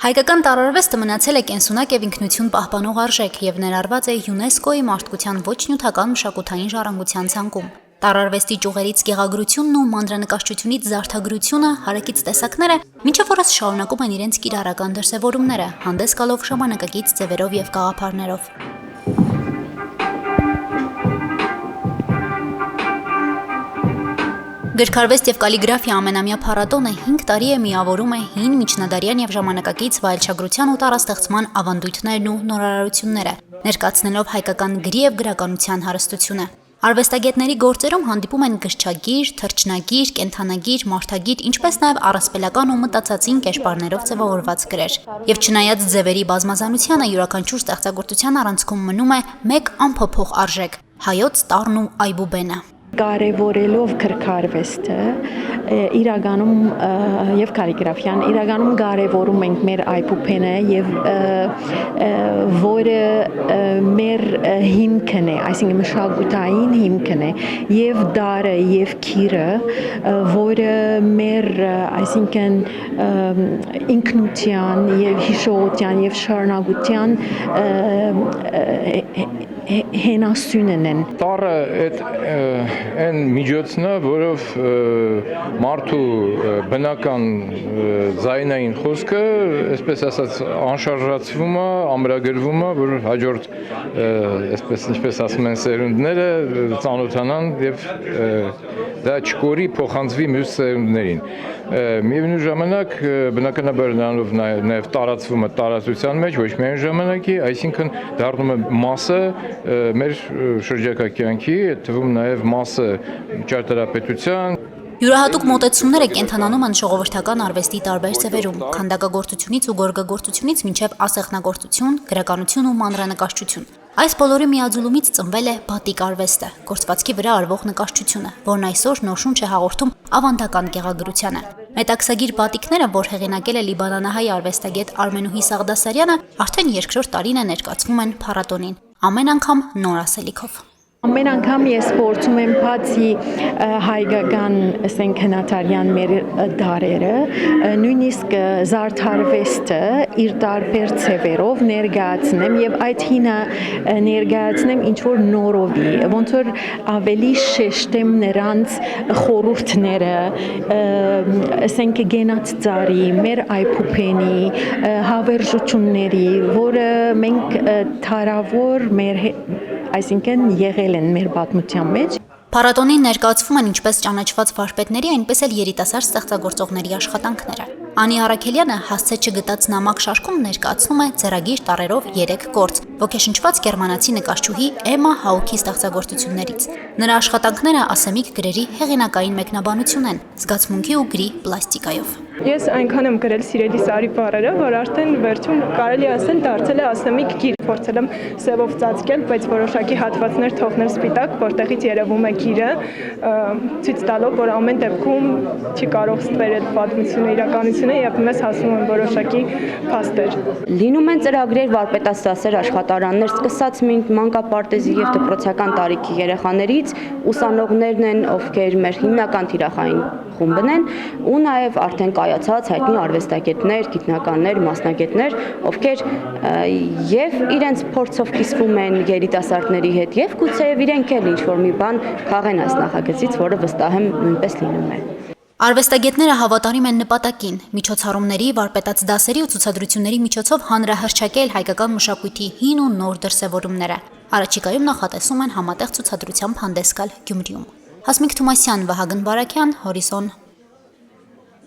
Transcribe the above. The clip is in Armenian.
Հայկական տարարվեստը մնացել է կենսունակ եւ ինքնություն պահպանող արժեք եւ ներառված է ՅՈՒՆԵՍԿՕ-ի մարդկության ոչ նյութական մշակութային ժառանգության ցանկում։ Տարարվեստի ճյուղերից գեղագրությունն ու մանրանկարչությունից զարդագրությունը, հարակից տեսակները մինչև օրս շարունակում են իրենց կիրառական դրսևորումները, հանդես գալով ժամանակակից ձևերով եւ գաղափարներով։ Գրքարվեստ եւ կալիգրաֆիա ամենամյա փառատոնը 5 տարի է միավորում է հին, միջնադարյան եւ ժամանակակից վայելչագրության ու տարածքման ավանդույթներն ու նորարարությունները, ներկայացնելով հայկական գրի եւ գրականության հարստությունը։ Արվեստագետների գործերում հանդիպում են գրչագիր, թռչնագիր, կենդանագիր, մարդագիր, ինչպես նաեւ առասպելական ու մտածածին կերպարներով ձևավորված գրեր։ Եվ չնայած ձևերի բազմազանությանը յուրաքանչյուր ստեղծագործության առանցքում մնում է մեկ անփոփոխ արժեք՝ հայոց տառն ու այբուբենը։ Կարևորելով գրքարվեստը իրականում եւ կալիգրաֆիան իրականում կարևորում ենք մեր այբուբենը եւ որը մեր հիմքն է, այսինքն մշակութային հիմքն է եւ դարը եւ քիրը, որը մեր այսինքն ինքնության եւ հիշողության եւ շարունակության հենասյունն են։ Տառը այն միջոցն է, որով մարդու բնական ձայնային խոսքը, այսպես ասած, անշարժացվում է, ամրագրվում է, որ հաջորդ, ինչպես ասում են սերունդները, ծանոթանան եւ դա չկորի փոխանցվի մյուս սերունդներին։ Միևնույն ժամանակ բնականաբար նրանով նաեւ տարածվում է տարածության մեջ, ոչ միայն ժամանակի, այսինքն դառնում է մասը մեր շրջակա կյանքի, թվում նաեւ մասը ճարտարապետության։ Յուրահատուկ մոտեցումները կենթանանում են ժողովրդական արվեստի տարբեր ձևերում՝ քանդակագործությունից ու գորգագործությունից մինչև ասեղնագործություն, գրականություն ու մանրանկարչություն։ Այս բոլորի միաձուլումից ծնվել է բատիկ արվեստը, գործվածքի վրա արվող նկարչությունը, որն այսօր նոր շունչ է հաղորդում ավանդական գեղագրությանը։ Մետաքսագիր բատիկները, որ հեղինակել է լիբանանահայ արվեստագետ Արմենուհի Սաղդասարյանը, արդեն երկրորդ տարին է ներկայացվում են փառատոնին, ամեն անգամ նոր ասելիքով։ Ամեն անգամ ես փորձում եմ բացի հայկական ասենք հնատարյան մեր դարերը, նույնիսկ զարդարվեստը իր տարբեր ձևերով ներկայացնեմ եւ այդ հինը ներկայացնեմ ինչ որ նորովի, ոնց որ ավելի շեշտեմ նրանց խորհուրդները, ասենք գենաց ծառի, մեր այբուբենի, հավերժությունների, որը մենք թարավոր մեր այսինքն եղել են մեր պատմության մեջ։ Փառատոնին ներկայացվում են ինչպես ճանաչված վարպետների, այնպես էլ երիտասարդ ստեղծագործողների աշխատանքները։ Անի Արաքելյանը հասցե չգտած նամակ շարքում ներկայացնում է ձեռագիր տառերով 3 գործ, ոգեշնչված գերմանացի նկարչուհի Էմմա Հաուքի ստեղծագործություններից։ Նրա աշխատանքները ասեմիկ գրերի հեղինակային մեկնաբանություն են, զգացմունքի ու գրի պլաստիկայով։ Ես այնքան եմ գրել սիրելի Սարի բառերը, որ արդեն վերջում կարելի ասել դարձել է ասեմիկ գիր, փորձել եմ սևով ծածկել, բայց որոշակի հատվածներ թողնել սպիտակ, որտեղից երևում է գիրը, ցույց տալով, որ ամեն դեպքում չի կարող ստվել այդ պատմությունը, իրականությունը եւ մեզ հասնում են որոշակի փաստեր։ Լինում են ծրագրեր վարպետասասեր աշխատարաններ, սկսած մանկապարտեզի եւ դպրոցական տարիքի երեխաներից, ուսանողներն են, ովքեր մեր հիմնական թիրախային խումբն են, ու նաև արդեն կայացած հայտնի արվեստագետներ, գիտնականներ, մասնագետներ, ովքեր եւ իրենց փորձով կիսվում են երիտասարդների հետ եւ գուցեև իրենք էլ ինչ-որ մի բան քաղեն այս նախագծից, որը վստահ եմ նույնպես լինում է։ Արվեստագետները հավատարիմ են նպատակին՝ միջոցառումների, վարպետաց դասերի ու ցուցադրությունների միջոցով հանրահրճակել հայկական մշակույթի հին ու նոր դրսևորումները։ Առաջիկայում նախատեսում են համատեղ ցուցադրությամբ հանդես գալ Գյումրիում։ Հասմիկ Թումասյան, Վահագն Բարակյան, Հորիզոն։